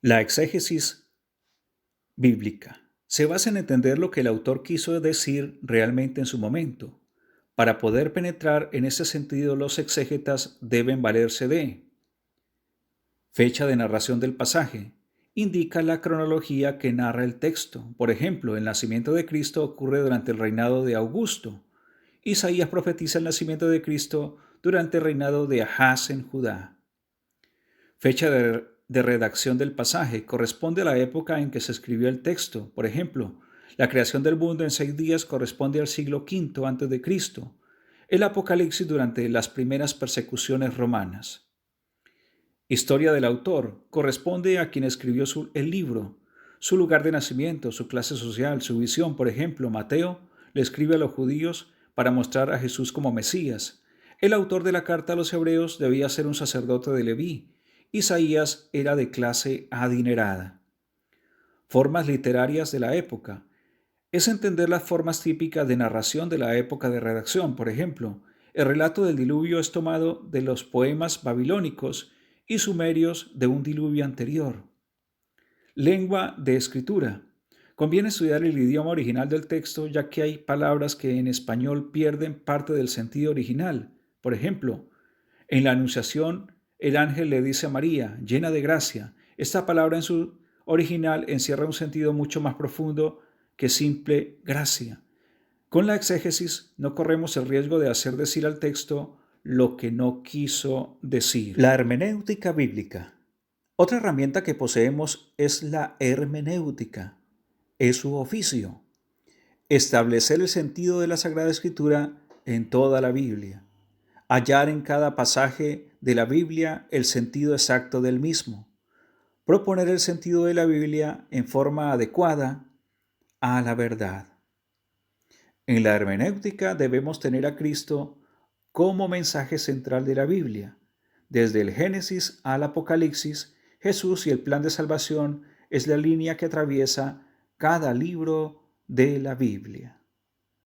La exégesis bíblica se basa en entender lo que el autor quiso decir realmente en su momento. Para poder penetrar en ese sentido, los exégetas deben valerse de fecha de narración del pasaje. Indica la cronología que narra el texto. Por ejemplo, el nacimiento de Cristo ocurre durante el reinado de Augusto. Isaías profetiza el nacimiento de Cristo durante el reinado de Ahaz en Judá. Fecha de redacción del pasaje corresponde a la época en que se escribió el texto. Por ejemplo, la creación del mundo en 6 días corresponde al siglo V a.C., el Apocalipsis durante las primeras persecuciones romanas. Historia del autor corresponde a quien escribió el libro, su lugar de nacimiento, su clase social, su visión. Por ejemplo, Mateo le escribe a los judíos para mostrar a Jesús como Mesías. El autor de la carta a los hebreos debía ser un sacerdote de Leví. Isaías era de clase adinerada. Formas literarias de la época. Es entender las formas típicas de narración de la época de redacción. Por ejemplo, el relato del diluvio es tomado de los poemas babilónicos y sumerios de un diluvio anterior. Lengua de escritura. Conviene estudiar el idioma original del texto, ya que hay palabras que en español pierden parte del sentido original. Por ejemplo, en la Anunciación, el ángel le dice a María, llena de gracia. Esta palabra en su original encierra un sentido mucho más profundo que simple gracia. Con la exégesis no corremos el riesgo de hacer decir al texto lo que no quiso decir. La hermenéutica bíblica. Otra herramienta que poseemos es la hermenéutica. Es su oficio. Establecer el sentido de la Sagrada Escritura en toda la Biblia. Hallar en cada pasaje de la Biblia el sentido exacto del mismo. Proponer el sentido de la Biblia en forma adecuada a la verdad. En la hermenéutica debemos tener a Cristo como mensaje central de la Biblia. Desde el Génesis al Apocalipsis, Jesús y el plan de salvación es la línea que atraviesa cada libro de la Biblia.